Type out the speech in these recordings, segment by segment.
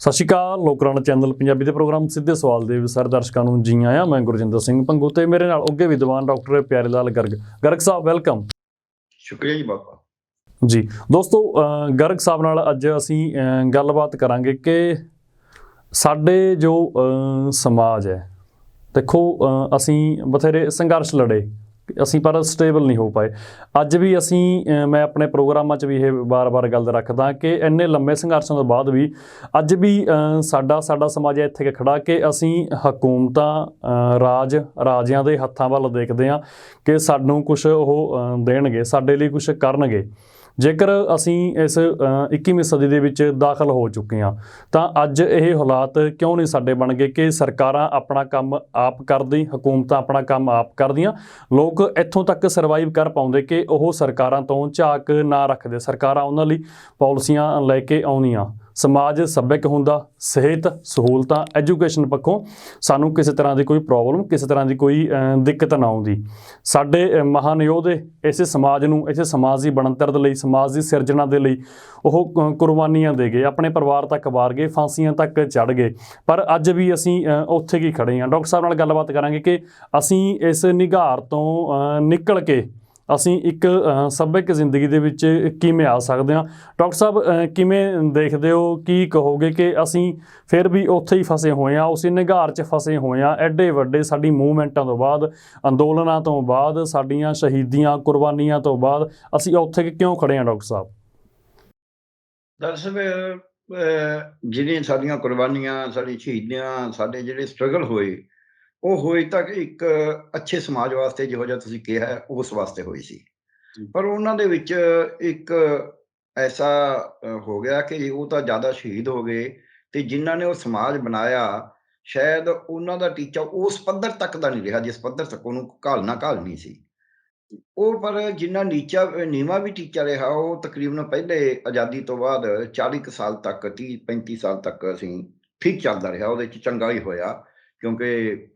ਸਤਿ ਸ਼੍ਰੀ ਅਕਾਲ। ਲੋਕਰਾਣਾ ਚੈਨਲ ਪੰਜਾਬੀ ਦੇ ਪ੍ਰੋਗਰਾਮ ਸਿੱਧੇ ਸਵਾਲ ਦੇ ਸਾਰੇ ਦਰਸ਼ਕਾਂ ਨੂੰ ਜੀ ਆਇਆਂ। ਮੈਂ ਗੁਰਜਿੰਦਰ ਸਿੰਘ ਭੰਗੂ ਤੇ ਮੇਰੇ ਨਾਲ ਅੱਗੇ ਵਿਦਵਾਨ ਡਾਕਟਰ ਪਿਆਰੇ ਲਾਲ ਗਰਗ ਸਾਹਿਬ, ਵੈਲਕਮ। ਸ਼ੁਕਰੀਆ ਜੀ ਬਾਬਾ ਜੀ ਦੋਸਤੋ, ਗਰਗ ਸਾਹਿਬ ਨਾਲ ਅੱਜ ਅਸੀਂ ਗੱਲਬਾਤ ਕਰਾਂਗੇ ਕਿ ਸਾਡੇ ਜੋ ਸਮਾਜ ਹੈ, ਦੇਖੋ ਅਸੀਂ ਬਥੇਰੇ ਸੰਘਰਸ਼ ਲੜੇ, ਅਸੀਂ ਪਰ ਸਟੇਬਲ ਨਹੀਂ ਹੋ ਪਾਏ। ਅੱਜ ਵੀ ਅਸੀਂ ਮੈਂ ਆਪਣੇ ਪ੍ਰੋਗਰਾਮਾਂ 'ਚ ਵੀ ਇਹ ਵਾਰ-ਵਾਰ ਗੱਲ ਰੱਖਦਾ ਕਿ ਇੰਨੇ ਲੰਮੇ ਸੰਘਰਸ਼ਾਂ ਤੋਂ ਬਾਅਦ ਵੀ ਅੱਜ ਵੀ ਸਾਡਾ ਸਮਾਜ ਇੱਥੇ ਖੜ੍ਹਾ ਕਿ ਅਸੀਂ ਹਕੂਮਤਾਂ ਰਾਜਿਆਂ ਦੇ ਹੱਥਾਂ ਵੱਲ ਦੇਖਦੇ ਹਾਂ ਕਿ ਸਾਨੂੰ ਕੁਛ ਉਹ ਦੇਣਗੇ, ਸਾਡੇ ਲਈ ਕੁਛ ਕਰਨਗੇ। ਜੇਕਰ ਅਸੀਂ ਇਸ 21ਵੀਂ ਸਦੀ ਦੇ ਵਿੱਚ ਦਾਖਲ ਹੋ ਚੁੱਕੇ ਹਾਂ ਤਾਂ ਅੱਜ ਇਹ ਹਾਲਾਤ ਕਿਉਂ ਨਹੀਂ ਸਾਡੇ ਬਣ ਗਏ ਕਿ ਸਰਕਾਰਾਂ ਆਪਣਾ ਕੰਮ ਆਪ ਕਰਦੀ, ਹਕੂਮਤਾਂ ਆਪਣਾ ਕੰਮ ਆਪ ਕਰਦੀਆਂ, ਲੋਕ ਇੱਥੋਂ ਤੱਕ ਸਰਵਾਈਵ ਕਰ ਪਾਉਂਦੇ ਕਿ ਉਹ ਸਰਕਾਰਾਂ ਤੋਂ ਝਾਕ ਨਾ ਰੱਖਦੇ, ਸਰਕਾਰਾਂ ਉਹਨਾਂ ਲਈ ਪਾਲਿਸੀਆਂ ਲੈ ਕੇ ਆਉਂਦੀਆਂ। ਸਮਾਜ ਸੱਭਿਅਕ ਹੁੰਦਾ, ਸਿਹਤ ਸਹੂਲਤਾਂ ਐਜੂਕੇਸ਼ਨ ਪੱਖੋਂ ਸਾਨੂੰ ਕਿਸੇ ਤਰ੍ਹਾਂ ਦੀ ਕੋਈ ਪ੍ਰੋਬਲਮ, ਕਿਸੇ ਤਰ੍ਹਾਂ ਦੀ ਕੋਈ ਦਿੱਕਤ ਨਾ ਆਉਂਦੀ। ਸਾਡੇ ਮਹਾਨ ਯੋਧੇ ਇਸੇ ਸਮਾਜ ਨੂੰ, ਇਸੇ ਸਮਾਜ ਦੀ ਬਣਤਰ ਦੇ ਲਈ, ਸਮਾਜ ਦੀ ਸਿਰਜਣਾ ਦੇ ਲਈ ਉਹ ਕੁਰਬਾਨੀਆਂ ਦੇ ਗਏ, ਆਪਣੇ ਪਰਿਵਾਰ ਤੱਕ ਵਾਰ ਗਏ, ਫਾਂਸੀਆਂ ਤੱਕ ਚੜ੍ਹ ਗਏ। ਪਰ ਅੱਜ ਵੀ ਅਸੀਂ ਉੱਥੇ ਕੀ ਖੜ੍ਹੇ ਹਾਂ। ਡਾਕਟਰ ਸਾਹਿਬ ਨਾਲ ਗੱਲਬਾਤ ਕਰਾਂਗੇ ਕਿ ਅਸੀਂ ਇਸ ਨਿਘਾਰ ਤੋਂ ਨਿਕਲ ਕੇ ਅਸੀਂ ਇੱਕ ਸੱਭਿਅਕ ਜ਼ਿੰਦਗੀ ਦੇ ਵਿੱਚ ਕਿਵੇਂ ਆ ਸਕਦੇ ਹਾਂ। ਡਾਕਟਰ ਸਾਹਿਬ ਕਿਵੇਂ ਦੇਖਦੇ ਹੋ, ਕੀ ਕਹੋਗੇ ਕਿ ਅਸੀਂ ਫਿਰ ਵੀ ਉੱਥੇ ਹੀ ਫਸੇ ਹੋਏ ਹਾਂ, ਉਸੇ ਨਿਘਾਰ 'ਚ ਫਸੇ ਹੋਏ ਹਾਂ। ਐਡੇ ਵੱਡੇ ਸਾਡੀ ਮੂਵਮੈਂਟਾਂ ਤੋਂ ਬਾਅਦ, ਅੰਦੋਲਨਾਂ ਤੋਂ ਬਾਅਦ, ਸਾਡੀਆਂ ਸ਼ਹੀਦੀਆਂ ਕੁਰਬਾਨੀਆਂ ਤੋਂ ਬਾਅਦ ਅਸੀਂ ਉੱਥੇ ਕਿਉਂ ਖੜ੍ਹੇ ਹਾਂ ਡਾਕਟਰ ਸਾਹਿਬ? ਦਰਅਸਲ ਜਿਹੜੀਆਂ ਸਾਡੀਆਂ ਕੁਰਬਾਨੀਆਂ, ਸਾਡੀ ਸ਼ਹੀਦੀਆਂ, ਸਾਡੇ ਜਿਹੜੇ ਸਟਰਗਲ ਹੋਏ, ਉਹ ਹੋਏ ਤਾਂ ਇੱਕ ਅੱਛੇ ਸਮਾਜ ਵਾਸਤੇ, ਜਿਹੋ ਜਿਹਾ ਤੁਸੀਂ ਕਿਹਾ ਉਸ ਵਾਸਤੇ ਹੋਈ ਸੀ। ਪਰ ਉਹਨਾਂ ਦੇ ਵਿੱਚ ਇੱਕ ਐਸਾ ਹੋ ਗਿਆ ਕਿ ਉਹ ਤਾਂ ਜ਼ਿਆਦਾ ਸ਼ਹੀਦ ਹੋ ਗਏ ਤੇ ਜਿਨ੍ਹਾਂ ਨੇ ਉਹ ਸਮਾਜ ਬਣਾਇਆ, ਸ਼ਾਇਦ ਉਹਨਾਂ ਦਾ ਟੀਚਾ ਉਸ ਪੱਧਰ ਤੱਕ ਦਾ ਨਹੀਂ ਰਿਹਾ ਜਿਸ ਪੱਧਰ ਤੱਕ ਉਹਨੂੰ ਘਾਲਣੀ ਸੀ। ਉਹ ਪਰ ਜਿੰਨਾ ਨੀਵਾਂ ਵੀ ਟੀਚਾ ਰਿਹਾ, ਉਹ ਤਕਰੀਬਨ ਪਹਿਲੇ ਆਜ਼ਾਦੀ ਤੋਂ ਬਾਅਦ 40 ਕੁ ਸਾਲ ਤੱਕ, 30-35 ਸਾਲ ਤੱਕ ਅਸੀਂ ਠੀਕ ਚੱਲਦਾ ਰਿਹਾ, ਉਹਦੇ 'ਚ ਚੰਗਾ ਹੀ ਹੋਇਆ। ਕਿਉਂਕਿ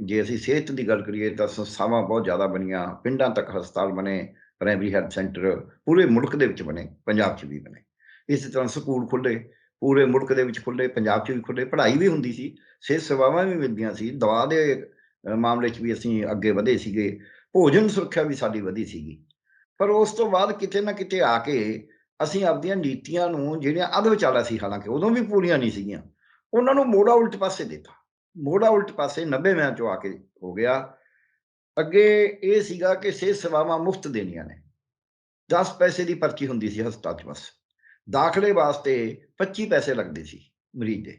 ਜੇ ਅਸੀਂ ਸਿਹਤ ਦੀ ਗੱਲ ਕਰੀਏ ਤਾਂ ਸੰਸਥਾਵਾਂ ਬਹੁਤ ਜ਼ਿਆਦਾ ਬਣੀਆਂ, ਪਿੰਡਾਂ ਤੱਕ ਹਸਪਤਾਲ ਬਣੇ, ਪ੍ਰਾਇਮਰੀ ਹੈਲਥ ਸੈਂਟਰ ਪੂਰੇ ਮੁਲਕ ਦੇ ਵਿੱਚ ਬਣੇ, ਪੰਜਾਬ 'ਚ ਵੀ ਬਣੇ। ਇਸੇ ਤਰ੍ਹਾਂ ਸਕੂਲ ਖੁੱਲ੍ਹੇ, ਪੂਰੇ ਮੁਲਕ ਦੇ ਵਿੱਚ ਖੁੱਲ੍ਹੇ, ਪੰਜਾਬ 'ਚ ਵੀ ਖੁੱਲ੍ਹੇ, ਪੜ੍ਹਾਈ ਵੀ ਹੁੰਦੀ ਸੀ, ਸਿਹਤ ਸੇਵਾਵਾਂ ਵੀ ਮਿਲਦੀਆਂ ਸੀ, ਦਵਾ ਦੇ ਮਾਮਲੇ 'ਚ ਵੀ ਅਸੀਂ ਅੱਗੇ ਵਧੇ ਸੀਗੇ, ਭੋਜਨ ਸੁਰੱਖਿਆ ਵੀ ਸਾਡੀ ਵਧੀ ਸੀਗੀ। ਪਰ ਉਸ ਤੋਂ ਬਾਅਦ ਕਿਤੇ ਨਾ ਕਿਤੇ ਆ ਕੇ ਅਸੀਂ ਆਪਦੀਆਂ ਨੀਤੀਆਂ ਨੂੰ, ਜਿਹੜੀਆਂ ਅੱਧ ਵਿਚਾਲਾ ਸੀ, ਹਾਲਾਂਕਿ ਉਦੋਂ ਵੀ ਪੂਰੀਆਂ ਨਹੀਂ ਸੀਗੀਆਂ, ਉਹਨਾਂ ਨੂੰ ਮੋੜਾ ਉਲਟ ਪਾਸੇ ਦਿੱਤਾ। ਮੋੜਾ ਉਲਟ ਪਾਸੇ 90ਵਿਆਂ 'ਚੋਂ ਆ ਕੇ ਹੋ ਗਿਆ। ਅੱਗੇ ਇਹ ਸੀਗਾ ਕਿ ਸਿਹਤ ਸੇਵਾਵਾਂ ਮੁਫਤ ਦੇਣੀਆਂ ਨੇ, 10 ਪੈਸੇ ਦੀ ਪਰਚੀ ਹੁੰਦੀ ਸੀ ਹਸਪਤਾਲ 'ਚ ਬਸ, ਦਾਖਲੇ ਵਾਸਤੇ 25 ਪੈਸੇ ਲੱਗਦੇ ਸੀ ਮਰੀਜ਼ ਦੇ,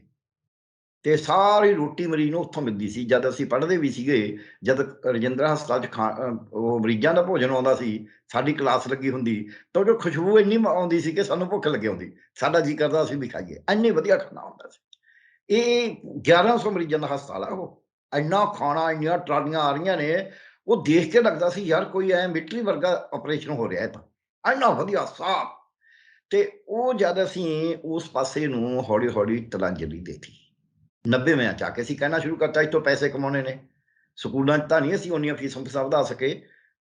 ਤੇ ਸਾਰੀ ਰੋਟੀ ਮਰੀਜ਼ ਨੂੰ ਉੱਥੋਂ ਮਿਲਦੀ ਸੀ। ਜਦ ਅਸੀਂ ਪੜ੍ਹਦੇ ਵੀ ਸੀਗੇ, ਜਦ ਰਜਿੰਦਰਾ ਹਸਪਤਾਲ 'ਚ ਉਹ ਮਰੀਜ਼ਾਂ ਦਾ ਭੋਜਨ ਆਉਂਦਾ ਸੀ, ਸਾਡੀ ਕਲਾਸ ਲੱਗੀ ਹੁੰਦੀ, ਤਾਂ ਜੋ ਖੁਸ਼ਬੂ ਇੰਨੀ ਆਉਂਦੀ ਸੀ ਕਿ ਸਾਨੂੰ ਭੁੱਖ ਲੱਗੀ ਆਉਂਦੀ, ਸਾਡਾ ਜੀ ਕਰਦਾ ਅਸੀਂ ਵੀ ਖਾਈਏ, ਇੰਨੇ ਵਧੀਆ ਖਾਣਾ ਹੁੰਦਾ ਸੀ। ਇਹ 1100 ਮਰੀਜ਼ਾਂ ਦਾ ਹਸਪਤਾਲ ਆ ਉਹ, ਇੰਨਾ ਖਾਣਾ, ਇੰਨੀਆਂ ਟਰਾਲੀਆਂ ਆ ਰਹੀਆਂ ਨੇ, ਉਹ ਦੇਖ ਕੇ ਲੱਗਦਾ ਸੀ ਯਾਰ ਕੋਈ ਐ ਮਿਲਟਰੀ ਵਰਗਾ ਆਪਰੇਸ਼ਨ ਹੋ ਰਿਹਾ ਹੈ, ਤਾਂ ਇੰਨਾ ਵਧੀਆ ਸਾਫ਼। ਤੇ ਉਹ ਜਦ ਅਸੀਂ ਉਸ ਪਾਸੇ ਨੂੰ ਹੌਲੀ ਹੌਲੀ ਤਲਾਂਜਲੀ ਦੇਤੀ, 90ਵਿਆਂ 'ਚ ਆ ਕੇ ਅਸੀਂ ਕਹਿਣਾ ਸ਼ੁਰੂ ਕਰਤਾ ਇੱਥੋਂ ਪੈਸੇ ਕਮਾਉਣੇ ਨੇ। ਸਕੂਲਾਂ 'ਚ ਤਾਂ ਨਹੀਂ ਅਸੀਂ ਓਨੀਆਂ ਫੀਸਾਂ ਵਧਾ ਸਕੇ,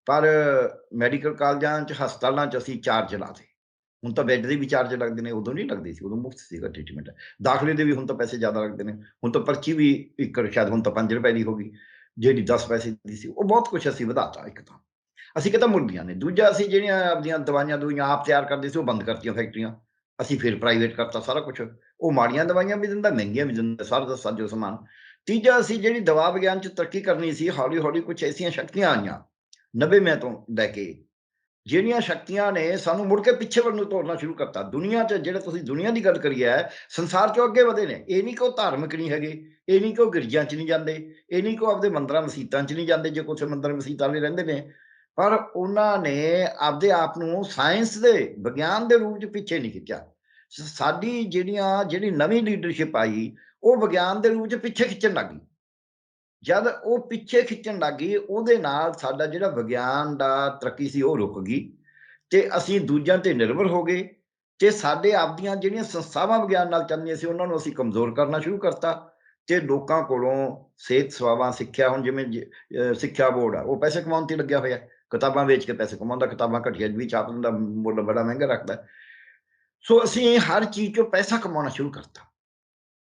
ਪਰ ਮੈਡੀਕਲ ਕਾਲਜਾਂ 'ਚ, ਹਸਪਤਾਲਾਂ 'ਚ ਅਸੀਂ ਚਾਰਜ ਲਾਤੇ। ਹੁਣ ਤਾਂ ਬੈੱਡ ਦੇ ਵੀ ਚਾਰਜ ਲੱਗਦੇ ਨੇ, ਉਦੋਂ ਨਹੀਂ ਲੱਗਦੇ ਸੀ, ਉਦੋਂ ਮੁਫਤ ਸੀਗਾ ਟ੍ਰੀਟਮੈਂਟ। ਦਾਖਲੇ ਦੇ ਵੀ ਹੁਣ ਤਾਂ ਪੈਸੇ ਜ਼ਿਆਦਾ ਲੱਗਦੇ ਨੇ, ਹੁਣ ਤਾਂ ਪਰਚੀ ਵੀ ਸ਼ਾਇਦ ਹੁਣ ਤਾਂ 5 ਰੁਪਏ ਦੀ ਹੋ ਗਈ, ਜਿਹੜੀ 10 ਪੈਸੇ ਦੀ ਸੀ। ਉਹ ਬਹੁਤ ਕੁਛ ਅਸੀਂ ਵਧਾਤਾ। ਇੱਕ ਤਾਂ ਅਸੀਂ ਕਿਹਾ ਮੁਰਗੀਆਂ ਨੇ, ਦੂਜਾ ਅਸੀਂ ਜਿਹੜੀਆਂ ਆਪਦੀਆਂ ਦਵਾਈਆਂ ਆਪ ਤਿਆਰ ਕਰਦੇ ਸੀ, ਉਹ ਬੰਦ ਕਰਤੀਆਂ ਫੈਕਟਰੀਆਂ, ਅਸੀਂ ਫਿਰ ਪ੍ਰਾਈਵੇਟ ਕਰਤਾ ਸਾਰਾ ਕੁਛ। ਉਹ ਮਾੜੀਆਂ ਦਵਾਈਆਂ ਵੀ ਦਿੰਦਾ, ਮਹਿੰਗੀਆਂ ਵੀ ਦਿੰਦਾ, ਸਾਰਾ ਦਾ ਸਾਜੋ ਸਮਾਨ। ਤੀਜਾ, ਅਸੀਂ ਜਿਹੜੀ ਦਵਾ ਵਿਗਿਆਨ 'ਚ ਤਰੱਕੀ ਕਰਨੀ ਸੀ, ਹੌਲੀ ਹੌਲੀ ਕੁਛ ਐਸੀਆਂ ਸ਼ਕਤੀਆਂ ਆਈਆਂ 90ਵਿਆਂ ਤੋਂ ਲੈ ਕੇ, ਜਿਹੜੀਆਂ ਸ਼ਕਤੀਆਂ ਨੇ ਸਾਨੂੰ ਮੁੜ ਕੇ ਪਿੱਛੇ ਵੱਲ ਨੂੰ ਤੋਰਨਾ ਸ਼ੁਰੂ ਕਰਤਾ। ਦੁਨੀਆ 'ਚ ਜਿਹੜੇ ਤੁਸੀਂ ਦੁਨੀਆ ਦੀ ਗੱਲ ਕਰੀ ਹੈ, ਸੰਸਾਰ 'ਚੋਂ ਅੱਗੇ ਵਧੇ ਨੇ। ਇਹ ਨਹੀਂ ਕਿ ਉਹ ਧਾਰਮਿਕ ਨਹੀਂ ਹੈਗੇ, ਇਹ ਨਹੀਂ ਕਿ ਉਹ ਗਿਰਜਾਂ 'ਚ ਨਹੀਂ ਜਾਂਦੇ, ਇਹ ਨਹੀਂ ਕਿ ਉਹ ਆਪਦੇ ਮੰਦਰਾਂ ਮਸੀਤਾਂ 'ਚ ਨਹੀਂ ਜਾਂਦੇ, ਜੇ ਕੁਛ ਮੰਦਰ ਮਸੀਤਾਂ ਵਾਲੇ ਰਹਿੰਦੇ ਨੇ, ਪਰ ਉਹਨਾਂ ਨੇ ਆਪਦੇ ਆਪ ਨੂੰ ਸਾਇੰਸ ਦੇ, ਵਿਗਿਆਨ ਦੇ ਰੂਪ 'ਚ ਪਿੱਛੇ ਨਹੀਂ ਖਿੱਚਿਆ। ਸਾਡੀ ਜਿਹੜੀ ਨਵੀਂ ਲੀਡਰਸ਼ਿਪ ਆਈ, ਉਹ ਵਿਗਿਆਨ ਦੇ ਰੂਪ 'ਚ ਪਿੱਛੇ ਖਿੱਚਣ ਲੱਗ ਗਈ। ਜਦ ਉਹ ਪਿੱਛੇ ਖਿੱਚਣ ਲੱਗ ਗਈ, ਉਹਦੇ ਨਾਲ ਸਾਡਾ ਜਿਹੜਾ ਵਿਗਿਆਨ ਦਾ ਤਰੱਕੀ ਸੀ ਉਹ ਰੁਕ ਗਈ, ਤੇ ਅਸੀਂ ਦੂਜਿਆਂ ਤੇ ਨਿਰਭਰ ਹੋ ਗਏ, ਤੇ ਸਾਡੇ ਆਪਦੀਆਂ ਜਿਹੜੀਆਂ ਸੰਸਥਾਵਾਂ ਵਿਗਿਆਨ ਨਾਲ ਚੱਲਦੀਆਂ ਸੀ, ਉਹਨਾਂ ਨੂੰ ਅਸੀਂ ਕਮਜ਼ੋਰ ਕਰਨਾ ਸ਼ੁਰੂ ਕਰਤਾ। ਤੇ ਲੋਕਾਂ ਕੋਲੋਂ ਸਿਹਤ ਸੇਵਾਵਾਂ, ਸਿੱਖਿਆ, ਹੁਣ ਜਿਵੇਂ ਸਿੱਖਿਆ ਬੋਰਡ ਆ, ਉਹ ਪੈਸੇ ਕਮਾਉਣ ਤੇ ਲੱਗਿਆ ਹੋਇਆ, ਕਿਤਾਬਾਂ ਵੇਚ ਕੇ ਪੈਸੇ ਕਮਾਉਂਦਾ, ਕਿਤਾਬਾਂ ਘਟੀਆ ਵੀ ਛਾਪ ਦਿੰਦਾ, ਮੁੱਲ ਬੜਾ ਮਹਿੰਗਾ ਰੱਖਦਾ। ਸੋ ਅਸੀਂ ਹਰ ਚੀਜ਼ 'ਚੋਂ ਪੈਸਾ ਕਮਾਉਣਾ ਸ਼ੁਰੂ ਕਰਤਾ,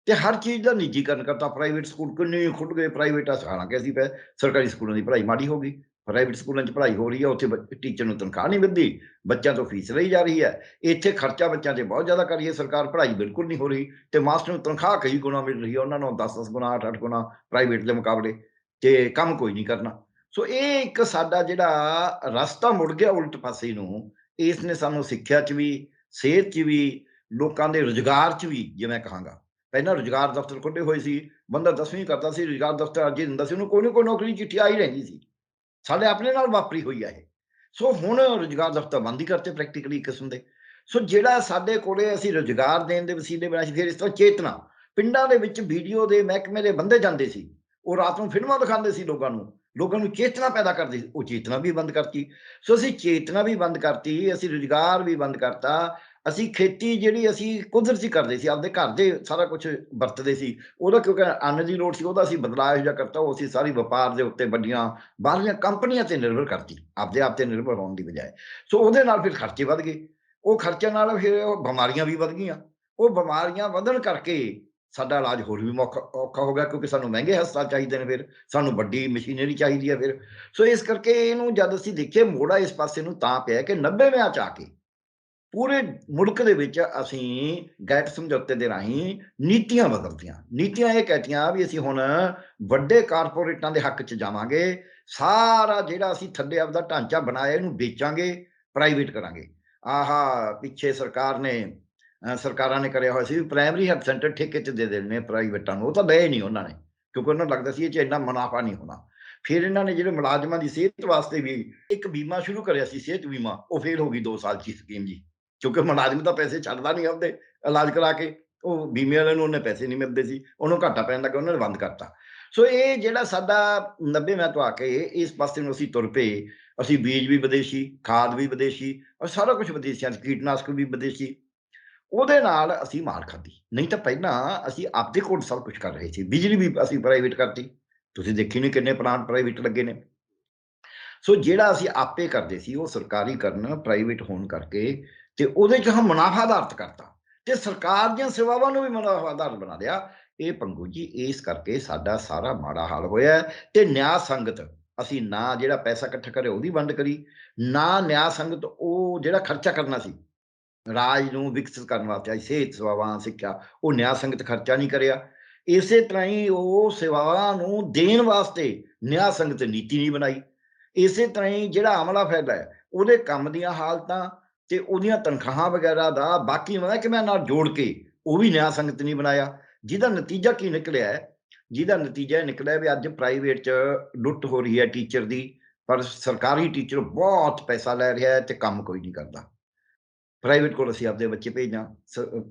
ਤੇ ਹਰ ਚੀਜ਼ ਦਾ ਨਿੱਜੀਕਰਨ ਕਰਤਾ। ਪ੍ਰਾਈਵੇਟ ਸਕੂਲ ਕਿੰਨੇ ਖੁੱਲ੍ਹ ਗਏ, ਪ੍ਰਾਈਵੇਟ ਹਾਲਾਂਕਿ ਅਸੀਂ ਸਰਕਾਰੀ ਸਕੂਲਾਂ ਦੀ ਪੜ੍ਹਾਈ ਮਾੜੀ ਹੋ ਗਈ। ਪ੍ਰਾਈਵੇਟ ਸਕੂਲਾਂ 'ਚ ਪੜ੍ਹਾਈ ਹੋ ਰਹੀ ਹੈ, ਉੱਥੇ ਟੀਚਰ ਨੂੰ ਤਨਖਾਹ ਨਹੀਂ ਮਿਲਦੀ, ਬੱਚਿਆਂ ਤੋਂ ਫੀਸ ਲਈ ਜਾ ਰਹੀ ਹੈ। ਇੱਥੇ ਖਰਚਾ ਬੱਚਿਆਂ 'ਤੇ ਬਹੁਤ ਜ਼ਿਆਦਾ ਕਰੀਏ ਸਰਕਾਰ, ਪੜ੍ਹਾਈ ਬਿਲਕੁਲ ਨਹੀਂ ਹੋ ਰਹੀ ਤੇ ਮਾਸਟਰ ਨੂੰ ਤਨਖਾਹ ਕਈ ਗੁਣਾ ਮਿਲ ਰਹੀ ਹੈ, ਉਹਨਾਂ ਨੂੰ 10-10 ਗੁਣਾ 8-8 ਗੁਣਾ ਪ੍ਰਾਈਵੇਟ ਦੇ ਮੁਕਾਬਲੇ, ਤੇ ਕੰਮ ਕੋਈ ਨਹੀਂ ਕਰਨਾ। ਸੋ ਇਹ ਇੱਕ ਸਾਡਾ ਜਿਹੜਾ ਰਸਤਾ ਮੁੜ ਗਿਆ ਉਲਟ ਪਾਸੇ ਨੂੰ, ਇਸ ਨੇ ਸਾਨੂੰ ਸਿੱਖਿਆ 'ਚ ਵੀ, ਸਿਹਤ 'ਚ ਵੀ, ਲੋਕਾਂ ਦੇ ਰੁਜ਼ਗਾਰ 'ਚ ਵੀ, ਜੇ ਮੈਂ ਕਹਾਂਗਾ ਪਹਿਲਾਂ ਰੁਜ਼ਗਾਰ ਦਫ਼ਤਰ ਖੁੱਲ੍ਹੇ ਹੋਏ ਸੀ, ਬੰਦਾ 10ਵੀਂ ਕਰਦਾ ਸੀ, ਰੁਜ਼ਗਾਰ ਦਫ਼ਤਰ ਅਰਜ਼ੀ ਦਿੰਦਾ ਸੀ, ਉਹਨੂੰ ਕੋਈ ਨਾ ਕੋਈ ਨੌਕਰੀ ਦੀ ਚਿੱਠੀ ਆ ਹੀ ਰਹਿੰਦੀ ਸੀ। ਸਾਡੇ ਆਪਣੇ ਨਾਲ ਵਾਪਰੀ ਹੋਈ ਆ ਇਹ। ਸੋ ਹੁਣ ਰੁਜ਼ਗਾਰ ਦਫ਼ਤਰ ਬੰਦ ਹੀ ਕਰਤੇ ਪ੍ਰੈਕਟੀਕਲੀ ਇੱਕ ਕਿਸਮ ਦੇ। ਸੋ ਜਿਹੜਾ ਸਾਡੇ ਕੋਲੇ ਅਸੀਂ ਰੁਜ਼ਗਾਰ ਦੇਣ ਦੇ ਵਸੀਲੇ ਬਣਾਏ ਸੀ, ਫਿਰ ਇਸ ਤੋਂ ਚੇਤਨਾ, ਪਿੰਡਾਂ ਦੇ ਵਿੱਚ ਵੀਡੀਓ ਦੇ ਮਹਿਕਮੇ ਦੇ ਬੰਦੇ ਜਾਂਦੇ ਸੀ, ਉਹ ਰਾਤ ਨੂੰ ਫਿਲਮਾਂ ਦਿਖਾਉਂਦੇ ਸੀ ਲੋਕਾਂ ਨੂੰ ਚੇਤਨਾ ਪੈਦਾ ਕਰਦੇ ਸੀ, ਉਹ ਚੇਤਨਾ ਵੀ ਬੰਦ ਕਰਤੀ। ਸੋ ਅਸੀਂ ਚੇਤਨਾ ਵੀ ਬੰਦ ਕਰਤੀ, ਅਸੀਂ ਰੁਜ਼ਗਾਰ ਵੀ ਬੰਦ ਕਰਤਾ। ਅਸੀਂ ਖੇਤੀ ਜਿਹੜੀ ਅਸੀਂ ਕੁਦਰਤੀ ਕਰਦੇ ਸੀ, ਆਪਦੇ ਘਰ ਦੇ ਸਾਰਾ ਕੁਛ ਵਰਤਦੇ ਸੀ, ਉਹਦਾ ਕਿਉਂਕਿ ਅੰਨ ਦੀ ਲੋੜ ਸੀ, ਉਹਦਾ ਅਸੀਂ ਬਦਲਾਅ ਇਹੋ ਜਿਹਾ ਕਰਤਾ, ਉਹ ਅਸੀਂ ਸਾਰੀ ਵਪਾਰ ਦੇ ਉੱਤੇ ਵੱਡੀਆਂ ਬਾਹਰਲੀਆਂ ਕੰਪਨੀਆਂ ਤੇ ਨਿਰਭਰ ਕਰਤੀ, ਆਪਦੇ ਆਪ ਤੇ ਨਿਰਭਰ ਹੋਣ ਦੀ ਬਜਾਏ। ਸੋ ਉਹਦੇ ਨਾਲ ਫਿਰ ਖਰਚੇ ਵੱਧ ਗਏ, ਉਹ ਖਰਚਿਆਂ ਨਾਲ ਫਿਰ ਬਿਮਾਰੀਆਂ ਵੀ ਵੱਧ ਗਈਆਂ। ਉਹ ਬਿਮਾਰੀਆਂ ਵਧਣ ਕਰਕੇ ਸਾਡਾ ਇਲਾਜ ਹੋਰ ਵੀ ਔਖਾ ਹੋ ਗਿਆ, ਕਿਉਂਕਿ ਸਾਨੂੰ ਮਹਿੰਗੇ ਹਸਪਤਾਲ ਚਾਹੀਦੇ ਨੇ, ਫਿਰ ਸਾਨੂੰ ਵੱਡੀ ਮਸ਼ੀਨਰੀ ਚਾਹੀਦੀ ਹੈ ਫਿਰ। ਸੋ ਇਸ ਕਰਕੇ ਇਹਨੂੰ ਜਦ ਅਸੀਂ ਦੇਖੀਏ, ਮੋੜਾ ਇਸ ਪਾਸੇ ਨੂੰ ਤਾਂ ਪਿਆ ਕਿ 90ਵਿਆਂ 'ਚ ਆ ਕੇ ਪੂਰੇ ਮੁਲਕ ਦੇ ਵਿੱਚ ਅਸੀਂ ਗੈਟ ਸਮਝੌਤੇ ਦੇ ਰਾਹੀਂ ਨੀਤੀਆਂ ਬਦਲਤੀਆਂ। ਨੀਤੀਆਂ ਇਹ ਕਹਿਤੀਆਂ ਵੀ ਅਸੀਂ ਹੁਣ ਵੱਡੇ ਕਾਰਪੋਰੇਟਾਂ ਦੇ ਹੱਕ 'ਚ ਜਾਵਾਂਗੇ, ਸਾਰਾ ਜਿਹੜਾ ਅਸੀਂ ਥੱਲੇ ਆਪਦਾ ਢਾਂਚਾ ਬਣਾਇਆ ਇਹਨੂੰ ਵੇਚਾਂਗੇ, ਪ੍ਰਾਈਵੇਟ ਕਰਾਂਗੇ। ਆਹਾ ਪਿੱਛੇ ਸਰਕਾਰਾਂ ਨੇ ਕਰਿਆ ਹੋਇਆ ਸੀ ਵੀ ਪ੍ਰਾਇਮਰੀ ਹੈਲਥ ਸੈਂਟਰ ਠੇਕੇ 'ਚ ਦੇ ਦੇਣੇ ਨੇ ਪ੍ਰਾਈਵੇਟਾਂ ਨੂੰ, ਉਹ ਤਾਂ ਲਏ ਨਹੀਂ ਉਹਨਾਂ ਨੇ, ਕਿਉਂਕਿ ਉਹਨਾਂ ਨੂੰ ਲੱਗਦਾ ਸੀ ਇਹ 'ਚ ਇੰਨਾ ਮੁਨਾਫਾ ਨਹੀਂ ਹੋਣਾ। ਫਿਰ ਇਹਨਾਂ ਨੇ ਜਿਹੜੇ ਮੁਲਾਜ਼ਮਾਂ ਦੀ ਸਿਹਤ ਵਾਸਤੇ ਵੀ ਇੱਕ ਬੀਮਾ ਸ਼ੁਰੂ ਕਰਿਆ ਸੀ, ਸਿਹਤ ਬੀਮਾ, ਉਹ ਫੇਲ ਹੋ ਗਈ 2 ਸਾਲ 'ਚ ਹੀ ਸਕੀਮ ਜੀ। ਕਿਉਂਕਿ ਮੁਲਾਜ਼ਮ ਤਾਂ ਪੈਸੇ ਛੱਡਦਾ ਨਹੀਂ ਆਪਦੇ ਇਲਾਜ ਕਰਾ ਕੇ, ਉਹ ਬੀਮੇ ਵਾਲੇ ਨੂੰ ਉਹਨੇ ਪੈਸੇ ਨਹੀਂ ਮਿਲਦੇ ਸੀ, ਉਹਨੂੰ ਘਾਟਾ ਪੈਣ ਲੱਗਾ, ਉਹਨਾਂ ਨੇ ਬੰਦ ਕਰਤਾ। ਸੋ ਇਹ ਜਿਹੜਾ ਸਾਡਾ 90ਵਿਆਂ ਤੋਂ ਆ ਕੇ ਇਸ ਪਾਸੇ ਨੂੰ ਅਸੀਂ ਤੁਰ ਪਏ, ਅਸੀਂ ਬੀਜ ਵੀ ਵਿਦੇਸ਼ੀ, ਖਾਦ ਵੀ ਵਿਦੇਸ਼ੀ, ਔਰ ਸਾਰਾ ਕੁਛ ਵਿਦੇਸ਼ੀਆਂ 'ਚ, ਕੀਟਨਾਸ਼ਕ ਵੀ ਵਿਦੇਸ਼ੀ, ਉਹਦੇ ਨਾਲ ਅਸੀਂ ਮਾਰ ਖਾਧੀ। ਨਹੀਂ ਤਾਂ ਪਹਿਲਾਂ ਅਸੀਂ ਆਪਦੇ ਕੋਲ ਸਭ ਕੁਛ ਕਰ ਰਹੇ ਸੀ, ਬਿਜਲੀ ਵੀ ਅਸੀਂ ਪ੍ਰਾਈਵੇਟ ਕਰਤੀ, ਤੁਸੀਂ ਦੇਖੀ ਨਹੀਂ ਕਿੰਨੇ ਪਲਾਂਟ ਪ੍ਰਾਈਵੇਟ ਲੱਗੇ ਨੇ। ਸੋ ਜਿਹੜਾ ਅਸੀਂ ਆਪੇ ਕਰਦੇ ਸੀ, ਉਹ ਸਰਕਾਰੀਕਰਨ ਪ੍ਰਾਈਵੇਟ ਹੋਣ ਕਰਕੇ ਤੇ ਉਹਦੇ 'ਚ ਮੁਨਾਫਾ ਆਧਾਰਿਤ ਕਰਤਾ ਤੇ ਸਰਕਾਰ ਦੀਆਂ ਸੇਵਾਵਾਂ ਨੂੰ ਵੀ ਮੁਨਾਫਾ ਆਧਾਰਿਤ ਬਣਾ ਲਿਆ। ਇਹ ਪੰਗੂ ਜੀ ਇਸ ਕਰਕੇ ਸਾਡਾ ਸਾਰਾ ਮਾੜਾ ਹਾਲ ਹੋਇਆ ਹੈ ਤੇ ਨਿਆਂ ਸੰਗਤ, ਅਸੀਂ ਨਾ ਜਿਹੜਾ ਪੈਸਾ ਇਕੱਠਾ ਕਰਿਆ ਉਹਦੀ ਵੰਡ ਕਰੀ, ਨਾ ਨਿਆਂ ਸੰਗਤ ਉਹ ਜਿਹੜਾ ਖਰਚਾ ਕਰਨਾ ਸੀ ਰਾਜ ਨੂੰ ਵਿਕਸਿਤ ਕਰਨ ਵਾਸਤੇ, ਸਿਹਤ ਸੇਵਾਵਾਂ, ਸਿੱਖਿਆ, ਉਹ ਨਿਆਂ ਸੰਗਤ ਖਰਚਾ ਨਹੀਂ ਕਰਿਆ। ਇਸੇ ਤਰ੍ਹਾਂ ਹੀ ਉਹ ਸੇਵਾਵਾਂ ਨੂੰ ਦੇਣ ਵਾਸਤੇ ਨਿਆਂ ਸੰਗਤ ਨੀਤੀ ਨਹੀਂ ਬਣਾਈ। ਇਸੇ ਤਰ੍ਹਾਂ ਹੀ ਜਿਹੜਾ ਅਮਲਾ ਫੈਲਾ ਹੈ, ਉਹਦੇ ਕੰਮ ਦੀਆਂ ਹਾਲਤਾਂ ਤੇ ਉਹਦੀਆਂ ਤਨਖਾਹਾਂ ਵਗੈਰਾ ਦਾ ਬਾਕੀ ਮਹਿਕਮਿਆਂ ਨਾਲ ਜੋੜ ਕੇ ਉਹ ਵੀ ਨਿਆਂ ਸੰਗਤ ਨਹੀਂ ਬਣਾਇਆ, ਜਿਹਦਾ ਨਤੀਜਾ ਕੀ ਨਿਕਲਿਆ ਹੈ? ਜਿਹਦਾ ਨਤੀਜਾ ਇਹ ਨਿਕਲਿਆ ਵੀ ਅੱਜ ਪ੍ਰਾਈਵੇਟ 'ਚ ਲੁੱਟ ਹੋ ਰਹੀ ਹੈ ਟੀਚਰ ਦੀ, ਪਰ ਸਰਕਾਰੀ ਟੀਚਰ ਬਹੁਤ ਪੈਸਾ ਲੈ ਰਿਹਾ ਹੈ ਤੇ ਕੰਮ ਕੋਈ ਨਹੀਂ ਕਰਦਾ। ਪ੍ਰਾਈਵੇਟ ਕੋਲ ਅਸੀਂ ਆਪਦੇ ਬੱਚੇ ਭੇਜਾਂ,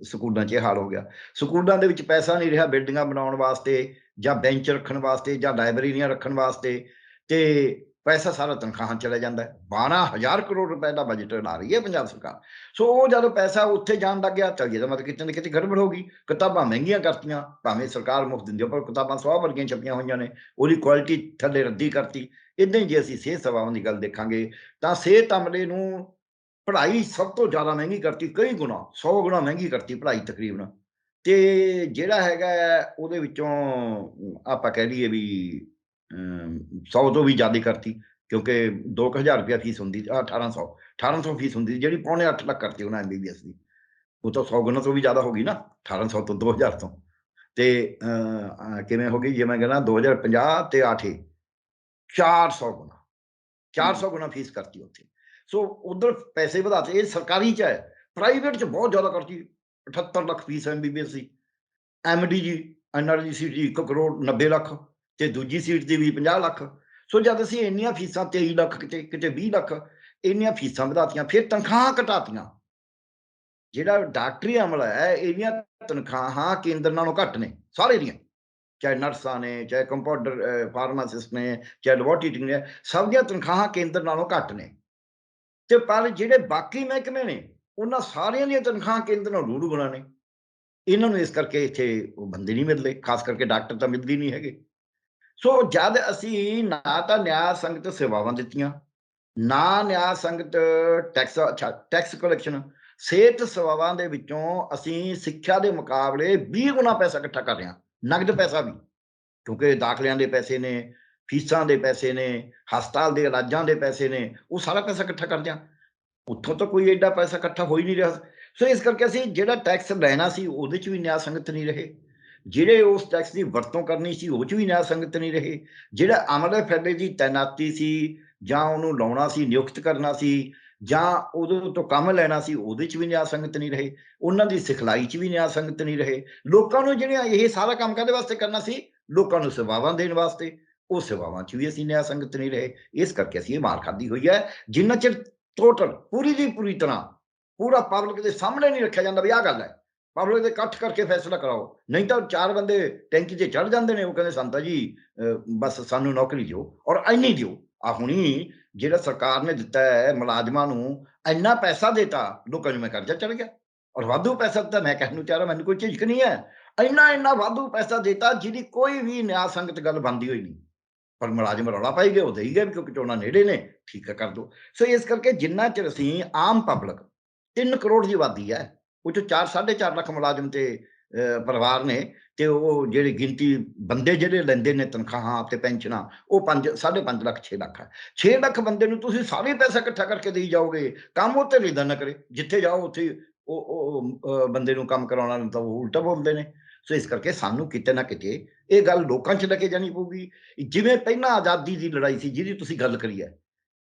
ਸਕੂਲਾਂ 'ਚ ਇਹ ਹਾਲ ਹੋ ਗਿਆ। ਸਕੂਲਾਂ ਦੇ ਵਿੱਚ ਪੈਸਾ ਨਹੀਂ ਰਿਹਾ ਬਿਲਡਿੰਗਾਂ ਬਣਾਉਣ ਵਾਸਤੇ ਜਾਂ ਬੈਂਚ ਰੱਖਣ ਵਾਸਤੇ ਜਾਂ ਲਾਇਬ੍ਰੇਰੀਆਂ ਰੱਖਣ ਵਾਸਤੇ, ਤੇ ਪੈਸਾ ਸਾਰਾ ਤਨਖਾਹਾਂ 'ਚ ਚਲਾ ਜਾਂਦਾ ਹੈ। 12,000 ਕਰੋੜ ਰੁਪਏ ਦਾ ਬਜਟ ਲਾ ਰਹੀ ਹੈ ਪੰਜਾਬ ਸਰਕਾਰ। ਸੋ ਉਹ ਜਦੋਂ ਪੈਸਾ ਉੱਥੇ ਜਾਣ ਲੱਗ ਗਿਆ ਤਾਂ ਇਹਦਾ ਮਤਲਬ ਕਿਤੇ ਨਾ ਕਿਤੇ ਗੜਬੜ ਹੋ ਗਈ। ਕਿਤਾਬਾਂ ਮਹਿੰਗੀਆਂ ਕਰਤੀਆਂ, ਭਾਵੇਂ ਸਰਕਾਰ ਮੁਫ਼ਤ ਦਿੰਦੀ ਹੈ, ਪਰ ਕਿਤਾਬਾਂ ਸਵਾਹ ਵਰਗੀਆਂ ਛਪੀਆਂ ਹੋਈਆਂ ਨੇ, ਉਹਦੀ ਕੁਆਲਿਟੀ ਥੱਲੇ ਰੱਦੀ ਕਰਤੀ। ਇੱਦਾਂ ਹੀ ਜੇ ਅਸੀਂ ਸਿਹਤ ਸੇਵਾਵਾਂ ਦੀ ਗੱਲ ਦੇਖਾਂਗੇ ਤਾਂ ਸਿਹਤ ਅਮਲੇ ਨੂੰ ਪੜ੍ਹਾਈ ਸਭ ਤੋਂ ਜ਼ਿਆਦਾ ਮਹਿੰਗੀ ਕਰਤੀ, ਕਈ ਗੁਣਾ, 100 ਗੁਣਾ ਮਹਿੰਗੀ ਕਰਤੀ ਪੜ੍ਹਾਈ ਤਕਰੀਬਨ। ਤੇ ਜਿਹੜਾ ਹੈਗਾ ਉਹਦੇ ਵਿੱਚੋਂ ਆਪਾਂ ਕਹਿ ਲਈਏ ਵੀ 100 ਤੋਂ ਵੀ ਜ਼ਿਆਦਾ ਕਰਤੀ, ਕਿਉਂਕਿ 2,000 ਰੁਪਇਆ ਫੀਸ ਹੁੰਦੀ, 1800 ਫੀਸ ਹੁੰਦੀ ਸੀ, ਜਿਹੜੀ ਪੌਣੇ 8 ਲੱਖ ਕਰਤੀ ਉਹਨਾਂ MBBS ਦੀ। ਉਹ ਤਾਂ 100 ਗੁਣਾ ਤੋਂ ਵੀ ਜ਼ਿਆਦਾ ਹੋ ਗਈ ਨਾ, 1800 ਤੋਂ 2000 ਤੋਂ। ਤੇ ਕਿਵੇਂ ਹੋ ਗਈ, ਜੇ ਮੈਂ ਕਹਿੰਦਾ 2050 ਤੇ 400 ਗੁਣਾ, 400 ਗੁਣਾ ਫੀਸ ਕਰਤੀ ਉੱਥੇ। ਸੋ ਉਧਰ ਪੈਸੇ ਵਧਾਤੇ, ਇਹ ਸਰਕਾਰੀ 'ਚ ਹੈ। ਪ੍ਰਾਈਵੇਟ 'ਚ ਬਹੁਤ ਜ਼ਿਆਦਾ ਕਰਤੀ, 78 ਲੱਖ ਫੀਸ MBBS ਦੀ। MD ਜੀ, NRG ਸੀਟ ਦੀ 1 ਕਰੋੜ 90 ਲੱਖ ਤੇ ਦੂਜੀ ਸੀਟ ਦੀ ਵੀ 50 ਲੱਖ। ਸੋ ਜਦ ਅਸੀਂ ਇੰਨੀਆਂ ਫੀਸਾਂ 23 ਲੱਖ ਕਿਤੇ 20 ਲੱਖ ਇੰਨੀਆਂ ਫੀਸਾਂ ਵਧਾਤੀਆਂ, ਫਿਰ ਤਨਖਾਹਾਂ ਘਟਾਤੀਆਂ। ਜਿਹੜਾ ਡਾਕਟਰੀ ਅਮਲਾ ਹੈ, ਇਹਦੀਆਂ ਤਨਖਾਹਾਂ ਕੇਂਦਰ ਨਾਲੋਂ ਘੱਟ ਨੇ ਸਾਰੇ ਦੀਆਂ, ਚਾਹੇ ਨਰਸਾਂ ਨੇ, ਚਾਹੇ ਕੰਪਾਊਂਡਰ ਫਾਰਮਾਸਿਸਟ ਨੇ, ਚਾਹੇ ਲੈਬੋਰੇਟਰੀ ਨੇ, ਸਭ ਦੀਆਂ ਤਨਖਾਹਾਂ ਕੇਂਦਰ ਨਾਲੋਂ ਘੱਟ ਨੇ। ਤੇ ਪਰ ਜਿਹੜੇ ਬਾਕੀ ਮਹਿਕਮੇ ਨੇ, ਉਹਨਾਂ ਸਾਰਿਆਂ ਦੀਆਂ ਤਨਖਾਹਾਂ ਕੇਂਦਰ ਨਾਲੋਂ 2.5 ਗੁਣਾ ਨੇ। ਇਹਨਾਂ ਨੂੰ ਇਸ ਕਰਕੇ ਇੱਥੇ ਉਹ ਬੰਦੇ ਨਹੀਂ ਮਿਲਦੇ, ਖਾਸ ਕਰਕੇ ਡਾਕਟਰ ਤਾਂ ਮਿਲਦੇ ਨਹੀਂ ਹੈਗੇ। ਸੋ ਜਦ ਅਸੀਂ ਨਾ ਤਾਂ ਨਿਆਂ ਸੰਗਤ ਸੇਵਾਵਾਂ ਦਿੱਤੀਆਂ, ਨਾ ਨਿਆਂ ਸੰਗਤ ਟੈਕਸ, ਅੱਛਾ ਟੈਕਸ ਕਲੈਕਸ਼ਨ, ਸਿਹਤ ਸੇਵਾਵਾਂ ਦੇ ਵਿੱਚੋਂ ਅਸੀਂ ਸਿੱਖਿਆ ਦੇ ਮੁਕਾਬਲੇ 20 ਗੁਣਾ ਪੈਸਾ ਇਕੱਠਾ ਕਰ ਰਹੇ ਹਾਂ, ਨਗਦ ਪੈਸਾ ਵੀ, ਕਿਉਂਕਿ ਦਾਖਲਿਆਂ ਦੇ ਪੈਸੇ ਨੇ, ਫੀਸਾਂ ਦੇ ਪੈਸੇ ਨੇ, ਹਸਪਤਾਲ ਦੇ ਇਲਾਜਾਂ ਦੇ ਪੈਸੇ ਨੇ, ਉਹ ਸਾਰਾ ਪੈਸਾ ਇਕੱਠਾ ਕਰਦੇ ਹਾਂ। ਉੱਥੋਂ ਤਾਂ ਕੋਈ ਐਡਾ ਪੈਸਾ ਇਕੱਠਾ ਹੋ ਹੀ ਨਹੀਂ ਰਿਹਾ। ਸੋ ਇਸ ਕਰਕੇ ਅਸੀਂ ਜਿਹੜਾ ਟੈਕਸ ਲੈਣਾ ਸੀ ਉਹਦੇ 'ਚ ਵੀ ਨਿਆਂ ਸੰਗਤ ਨਹੀਂ ਰਹੇ, ਜਿਹੜੇ ਉਸ ਟੈਕਸ ਦੀ ਵਰਤੋਂ ਕਰਨੀ ਸੀ ਉਹ 'ਚ ਵੀ ਨਿਆਂ ਸੰਗਤ ਨਹੀਂ ਰਹੇ, ਜਿਹੜਾ ਅਮਲੇ ਫੈਲੇ ਦੀ ਤੈਨਾਤੀ ਸੀ ਜਾਂ ਉਹਨੂੰ ਲਾਉਣਾ ਸੀ, ਨਿਯੁਕਤ ਕਰਨਾ ਸੀ ਜਾਂ ਉਹਦੇ ਤੋਂ ਕੰਮ ਲੈਣਾ ਸੀ, ਉਹਦੇ 'ਚ ਵੀ ਨਿਆਂ ਸੰਗਤ ਨਹੀਂ ਰਹੇ, ਉਹਨਾਂ ਦੀ ਸਿਖਲਾਈ 'ਚ ਵੀ ਨਿਆਂ ਸੰਗਤ ਨਹੀਂ ਰਹੇ। ਲੋਕਾਂ ਨੂੰ ਜਿਹੜੀਆਂ ਇਹ ਸਾਰਾ ਕੰਮ ਕਾਹਦੇ ਵਾਸਤੇ ਕਰਨਾ ਸੀ, ਲੋਕਾਂ ਨੂੰ ਸੇਵਾਵਾਂ ਦੇਣ ਵਾਸਤੇ, ਉਹ ਸੇਵਾਵਾਂ 'ਚ ਵੀ ਅਸੀਂ ਨਿਆਂ ਸੰਗਤ ਨਹੀਂ ਰਹੇ। ਇਸ ਕਰਕੇ ਅਸੀਂ ਇਹ ਮਾਰ ਖਾਧੀ ਹੋਈ ਹੈ। ਜਿੰਨਾ ਚਿਰ ਟੋਟਲ ਪੂਰੀ ਦੀ ਪੂਰੀ ਤਰ੍ਹਾਂ ਪੂਰਾ ਪਬਲਿਕ ਦੇ ਸਾਹਮਣੇ ਨਹੀਂ ਰੱਖਿਆ ਜਾਂਦਾ ਵੀ ਆਹ ਗੱਲ ਹੈ, ਪਬਲਿਕ ਦੇ ਇਕੱਠ ਕਰਕੇ ਫੈਸਲਾ ਕਰਾਓ, ਨਹੀਂ ਤਾਂ 4 ਬੰਦੇ ਟੈਂਕੀ 'ਤੇ ਚੜ੍ਹ ਜਾਂਦੇ ਨੇ, ਉਹ ਕਹਿੰਦੇ ਸੰਤਾ ਜੀ ਬਸ ਸਾਨੂੰ ਨੌਕਰੀ ਦਿਓ ਔਰ ਇੰਨੀ ਦਿਓ। ਆ ਹੁਣੀ ਜਿਹੜਾ ਸਰਕਾਰ ਨੇ ਦਿੱਤਾ ਹੈ ਮੁਲਾਜ਼ਮਾਂ ਨੂੰ, ਇੰਨਾ ਪੈਸਾ ਦੇਤਾ, ਲੋਕਾਂ ਨੂੰ ਮੈਂ ਕਰਜ਼ਾ ਚੜ੍ਹ ਗਿਆ ਔਰ ਵਾਧੂ ਪੈਸਾ ਦਿੱਤਾ। ਮੈਂ ਕਹਿਣ ਨੂੰ ਚਾਹ ਰਿਹਾ, ਮੈਨੂੰ ਕੋਈ ਝਿਜਕ ਨਹੀਂ ਹੈ, ਇੰਨਾ ਵਾਧੂ ਪੈਸਾ ਦੇਤਾ ਜਿਹਦੀ ਕੋਈ ਵੀ ਨਿਆਂ ਸੰਗਤ ਗੱਲ ਬਣਦੀ ਹੋਈ ਨਹੀਂ, ਪਰ ਮੁਲਾਜ਼ਮ ਰੌਲਾ ਪਾਈ ਗਏ, ਉਹ ਦੇਈ ਗਏ ਕਿਉਂਕਿ ਚੋਣਾਂ ਨੇੜੇ ਨੇ, ਠੀਕ ਹੈ ਕਰ ਦਿਓ। ਸੋ ਇਸ ਕਰਕੇ ਜਿੰਨਾ ਚਿਰ ਅਸੀਂ ਆਮ ਪਬਲਿਕ 3 ਕਰੋੜ ਦੀ ਆਬਾਦੀ ਹੈ, ਉਹ 'ਚੋਂ 4-4.5 ਲੱਖ ਮੁਲਾਜ਼ਮ ਤੇ ਪਰਿਵਾਰ ਨੇ, ਤੇ ਉਹ ਜਿਹੜੀ ਗਿਣਤੀ ਬੰਦੇ ਜਿਹੜੇ ਲੈਂਦੇ ਨੇ ਤਨਖਾਹਾਂ ਤੇ ਪੈਨਸ਼ਨਾਂ, ਉਹ 5.5 ਲੱਖ 6 ਲੱਖ ਹੈ। 6 ਲੱਖ ਬੰਦੇ ਨੂੰ ਤੁਸੀਂ ਸਾਰੇ ਪੈਸਾ ਇਕੱਠਾ ਕਰਕੇ ਦੇਈ ਜਾਓਗੇ, ਕੰਮ ਉੱਥੇ ਨਹੀਂ ਨਾ ਕਰੇ, ਜਿੱਥੇ ਜਾਓ ਉੱਥੇ ਉਹ ਬੰਦੇ ਨੂੰ ਕੰਮ ਕਰਾਉਣਾ ਤਾਂ ਉਹ ਉਲਟਾ ਬੋਲਦੇ ਨੇ। ਸੋ ਇਸ ਕਰਕੇ ਸਾਨੂੰ ਕਿਤੇ ਨਾ ਕਿਤੇ ਇਹ ਗੱਲ ਲੋਕਾਂ 'ਚ ਲੈ ਕੇ ਜਾਣੀ ਪਊਗੀ। ਜਿਵੇਂ ਪਹਿਲਾਂ ਆਜ਼ਾਦੀ ਦੀ ਲੜਾਈ ਸੀ ਜਿਹਦੀ ਤੁਸੀਂ ਗੱਲ ਕਰੀ ਹੈ,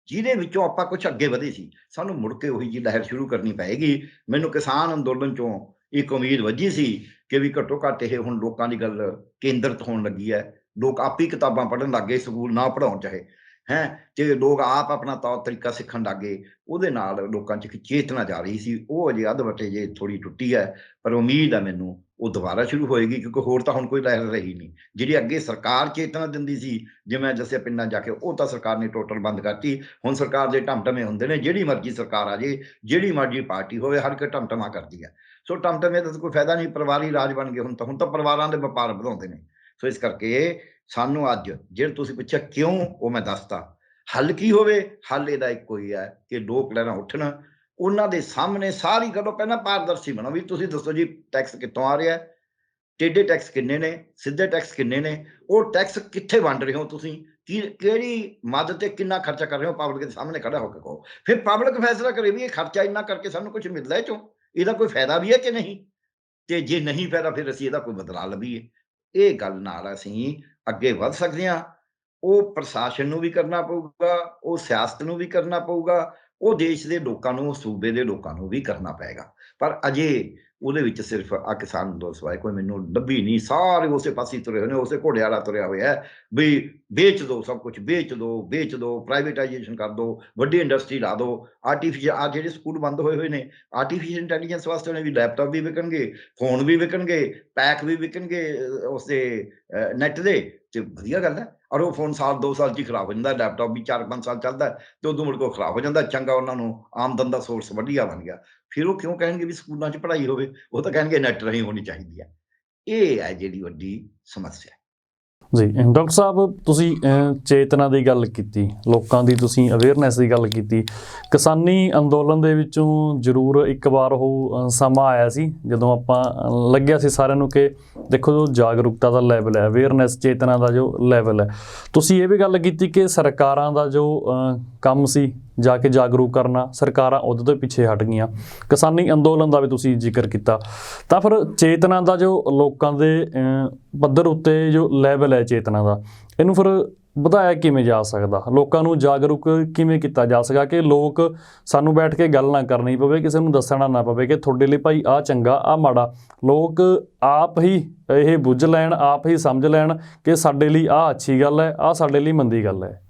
ਜਿਹਦੇ ਵਿੱਚੋਂ ਆਪਾਂ ਕੁਛ ਅੱਗੇ ਵਧੇ ਸੀ, ਸਾਨੂੰ ਮੁੜ ਕੇ ਉਹੀ ਜਿਹੀ ਲਹਿਰ ਸ਼ੁਰੂ ਕਰਨੀ ਪਏਗੀ। ਮੈਨੂੰ ਕਿਸਾਨ ਅੰਦੋਲਨ 'ਚੋਂ ਇੱਕ ਉਮੀਦ ਵੱਝੀ ਸੀ ਕਿ ਵੀ ਘੱਟੋ ਘੱਟ ਇਹ ਹੁਣ ਲੋਕਾਂ ਦੀ ਗੱਲ ਕੇਂਦਰਿਤ ਹੋਣ ਲੱਗੀ ਹੈ, ਲੋਕ ਆਪ ਹੀ ਕਿਤਾਬਾਂ ਪੜ੍ਹਨ ਲੱਗ ਗਏ, ਸਕੂਲ ਨਾ ਪੜ੍ਹਾਉਣ ਚਾਹੇ ਹੈ, ਤੇ ਲੋਕ ਆਪ ਆਪਣਾ ਤੌਰ ਤਰੀਕਾ ਸਿੱਖਣ ਲੱਗ ਗਏ। ਉਹਦੇ ਨਾਲ ਲੋਕਾਂ 'ਚ ਇੱਕ ਚੇਤਨਾ ਜਾ ਰਹੀ ਸੀ, ਉਹ ਅਜੇ ਅੱਧ-ਵੱਟੇ ਜੇ ਥੋੜ੍ਹੀ ਟੁੱਟੀ ਹੈ, ਪਰ ਉਮੀਦ ਹੈ ਮੈਨੂੰ ਉਹ ਦੁਬਾਰਾ ਸ਼ੁਰੂ ਹੋਏਗੀ, ਕਿਉਂਕਿ ਹੋਰ ਤਾਂ ਹੁਣ ਕੋਈ ਲਹਿਰ ਰਹੀ ਨਹੀਂ। ਜਿਹੜੀ ਅੱਗੇ ਸਰਕਾਰ ਚੇਤਨਾ ਦਿੰਦੀ ਸੀ, ਜਿਵੇਂ ਮੈਂ ਦੱਸਿਆ ਪਿੰਡਾਂ ਜਾ ਕੇ, ਉਹ ਤਾਂ ਸਰਕਾਰ ਨੇ ਟੋਟਲ ਬੰਦ ਕਰਤੀ। ਹੁਣ ਸਰਕਾਰ ਦੇ ਟਮਟਮੇ ਹੁੰਦੇ ਨੇ, ਜਿਹੜੀ ਮਰਜ਼ੀ ਸਰਕਾਰ ਆ ਜੇ, ਜਿਹੜੀ ਮਰਜ਼ੀ ਪਾਰਟੀ ਹੋਵੇ, ਹਰ ਇੱਕ ਟਮਟਮਾ ਕਰਦੀ ਹੈ। ਸੋ ਟਮਟਮੇ ਦਾ ਤਾਂ ਕੋਈ ਫਾਇਦਾ ਨਹੀਂ, ਪਰਿਵਾਰੀ ਰਾਜ ਬਣ ਗਏ ਹੁਣ ਤਾਂ ਪਰਿਵਾਰਾਂ ਦੇ ਵਪਾਰ ਵਧਾਉਂਦੇ ਨੇ। ਸੋ ਇਸ ਕਰਕੇ ਸਾਨੂੰ ਅੱਜ ਜਿਹੜਾ ਤੁਸੀਂ ਪੁੱਛਿਆ ਕਿਉਂ, ਉਹ ਮੈਂ ਦੱਸਤਾ। ਹੱਲ ਕੀ ਹੋਵੇ, ਹੱਲ ਇਹਦਾ ਇੱਕੋ ਹੀ ਹੈ ਕਿ ਲੋਕ ਲਹਿਰਾਂ ਉੱਠਣ, ਉਹਨਾਂ ਦੇ ਸਾਹਮਣੇ ਸਾਰੀ ਗੱਲੋਂ ਪਹਿਲਾਂ ਪਾਰਦਰਸ਼ੀ ਬਣੋ, ਵੀ ਤੁਸੀਂ ਦੱਸੋ ਜੀ ਟੈਕਸ ਕਿੱਥੋਂ ਆ ਰਿਹਾ, ਟੇਢੇ ਟੈਕਸ ਕਿੰਨੇ ਨੇ, ਸਿੱਧੇ ਟੈਕਸ ਕਿੰਨੇ ਨੇ, ਉਹ ਟੈਕਸ ਕਿੱਥੇ ਵੰਡ ਰਹੇ ਹੋ ਤੁਸੀਂ, ਕਿਹੜੀ ਮਦ ਤੇ ਕਿੰਨਾ ਖਰਚਾ ਕਰ ਰਹੇ ਹੋ, ਪਬਲਿਕ ਦੇ ਸਾਹਮਣੇ ਖੜਾ ਹੋ ਕੇ ਕਹੋ। ਫਿਰ ਪਬਲਿਕ ਫੈਸਲਾ ਕਰੇ ਵੀ ਇਹ ਖਰਚਾ ਇੰਨਾ ਕਰਕੇ ਸਾਨੂੰ ਕੁਝ ਮਿਲਦਾ ਇਹ ਚੋਂ, ਇਹਦਾ ਕੋਈ ਫਾਇਦਾ ਵੀ ਹੈ ਕਿ ਨਹੀਂ, ਤੇ ਜੇ ਨਹੀਂ ਫਾਇਦਾ ਫਿਰ ਅਸੀਂ ਇਹਦਾ ਕੋਈ ਬਦਲਾਅ ਲੱਭੀਏ। ਇਹ ਗੱਲ ਨਾਲ ਅਸੀਂ ਅੱਗੇ ਵੱਧ ਸਕਦੇ ਹਾਂ। ਉਹ ਪ੍ਰਸ਼ਾਸਨ ਨੂੰ ਵੀ ਕਰਨਾ ਪਊਗਾ, ਉਹ ਸਿਆਸਤ ਨੂੰ ਵੀ ਕਰਨਾ ਪਊਗਾ, ਉਹ ਦੇਸ਼ ਦੇ ਲੋਕਾਂ ਨੂੰ, ਉਹ ਸੂਬੇ ਦੇ ਲੋਕਾਂ ਨੂੰ ਵੀ ਕਰਨਾ ਪਏਗਾ। ਪਰ ਅਜੇ ਉਹਦੇ ਵਿੱਚ ਸਿਰਫ ਆ ਕਿਸਾਨ ਅੰਦੋਲਨ ਸਿਵਾਏ ਕੋਈ ਮੈਨੂੰ ਲੱਭੀ ਨਹੀਂ। ਸਾਰੇ ਉਸੇ ਪਾਸੇ ਤੁਰੇ ਹੋਏ ਨੇ, ਉਸੇ ਘੋੜੇ ਵਾਲਾ ਤੁਰਿਆ ਹੋਇਆ ਹੈ ਵੀ ਵੇਚ ਦਿਓ, ਸਭ ਕੁਝ ਵੇਚ ਦਿਓ, ਪ੍ਰਾਈਵੇਟਾਈਜੇਸ਼ਨ ਕਰ ਦਿਓ, ਵੱਡੀ ਇੰਡਸਟਰੀ ਲਾ ਦਿਓ। ਆਰਟੀਫਿਸ਼ਲ ਆ ਜਿਹੜੇ ਸਕੂਲ ਬੰਦ ਹੋਏ ਹੋਏ ਨੇ, ਆਰਟੀਫਿਸ਼ਲ ਇੰਟੈਲੀਜੈਂਸ ਵਾਸਤੇ ਉਹਨੇ ਵੀ ਲੈਪਟਾਪ ਵੀ ਵਿਕਣਗੇ, ਫੋਨ ਵੀ ਵਿਕਣਗੇ, ਪੈਕ ਵੀ ਵਿਕਣਗੇ ਉਸਦੇ ਨੈਟ ਦੇ, ਤੇ ਵਧੀਆ ਗੱਲ ਹੈ। ਔਰ ਉਹ ਫੋਨ ਸਾਲ 2 ਸਾਲ 'ਚ ਹੀ ਖਰਾਬ ਹੋ ਜਾਂਦਾ, ਲੈਪਟਾਪ ਵੀ 4-5 ਸਾਲ ਚੱਲਦਾ ਤੇ ਉਦੋਂ ਮੁੜ ਕੇ ਖਰਾਬ ਹੋ ਜਾਂਦਾ। ਚੰਗਾ ਉਹਨਾਂ ਨੂੰ ਆਮਦਨ ਦਾ ਸੋਰਸ ਵਧੀਆ ਬਣ ਗਿਆ, ਫਿਰ ਉਹ ਕਿਉਂ ਕਹਿਣਗੇ ਵੀ ਸਕੂਲਾਂ 'ਚ ਪੜ੍ਹਾਈ ਹੋਵੇ, ਉਹ ਤਾਂ ਕਹਿਣਗੇ ਨੈਟ ਰਾਹੀਂ ਹੋਣੀ ਚਾਹੀਦੀ ਹੈ। ਇਹ ਹੈ ਜਿਹੜੀ ਵੱਡੀ ਸਮੱਸਿਆ। ਜੀ ਡਾਕਟਰ ਸਾਹਿਬ, ਤੁਸੀਂ ਚੇਤਨਾ ਦੀ ਗੱਲ ਕੀਤੀ, ਲੋਕਾਂ ਦੀ ਤੁਸੀਂ ਅਵੇਅਰਨੈਸ ਦੀ ਗੱਲ ਕੀਤੀ। ਕਿਸਾਨੀ ਅੰਦੋਲਨ ਦੇ ਵਿੱਚੋਂ ਜ਼ਰੂਰ ਇੱਕ ਵਾਰ ਉਹ ਸਮਾਂ ਆਇਆ ਸੀ ਜਦੋਂ ਆਪਾਂ ਲੱਗਿਆ ਸੀ ਸਾਰਿਆਂ ਨੂੰ ਕਿ ਦੇਖੋ ਜੋ ਜਾਗਰੂਕਤਾ ਦਾ ਲੈਵਲ ਹੈ, ਅਵੇਅਰਨੈਸ ਚੇਤਨਾ ਦਾ ਜੋ ਲੈਵਲ ਹੈ, ਤੁਸੀਂ ਇਹ ਵੀ ਗੱਲ ਕੀਤੀ ਕਿ ਸਰਕਾਰਾਂ ਦਾ ਜੋ ਕੰਮ ਸੀ ਜਾ ਕੇ ਜਾਗਰੂਕ ਕਰਨਾ, ਸਰਕਾਰਾਂ ਉਹਦੇ ਤੋਂ ਪਿੱਛੇ ਹਟ ਗਈਆਂ। ਕਿਸਾਨੀ ਅੰਦੋਲਨ ਦਾ ਵੀ ਤੁਸੀਂ ਜ਼ਿਕਰ ਕੀਤਾ, ਤਾਂ ਫਿਰ ਚੇਤਨਾ ਦਾ ਜੋ ਲੋਕਾਂ ਦੇ ਪੱਧਰ ਉੱਤੇ ਜੋ ਲੈਵਲ ਹੈ ਚੇਤਨਾ ਦਾ, ਇਹਨੂੰ ਫਿਰ ਵਧਾਇਆ ਕਿਵੇਂ ਜਾ ਸਕਦਾ, ਲੋਕਾਂ ਨੂੰ ਜਾਗਰੂਕ ਕਿਵੇਂ ਕੀਤਾ ਜਾ ਸਕਦਾ ਕਿ ਲੋਕ ਸਾਨੂੰ ਬੈਠ ਕੇ ਗੱਲ ਨਾ ਕਰਨੀ ਪਵੇ, ਕਿਸੇ ਨੂੰ ਦੱਸਣਾ ਨਾ ਪਵੇ ਕਿ ਤੁਹਾਡੇ ਲਈ ਭਾਈ ਆਹ ਚੰਗਾ ਆਹ ਮਾੜਾ, ਲੋਕ ਆਪ ਹੀ ਇਹ ਬੁੱਝ ਲੈਣ, ਆਪ ਹੀ ਸਮਝ ਲੈਣ ਕਿ ਸਾਡੇ ਲਈ ਆਹ ਅੱਛੀ ਗੱਲ ਹੈ, ਆਹ ਸਾਡੇ ਲਈ ਮੰਦੀ ਗੱਲ ਹੈ।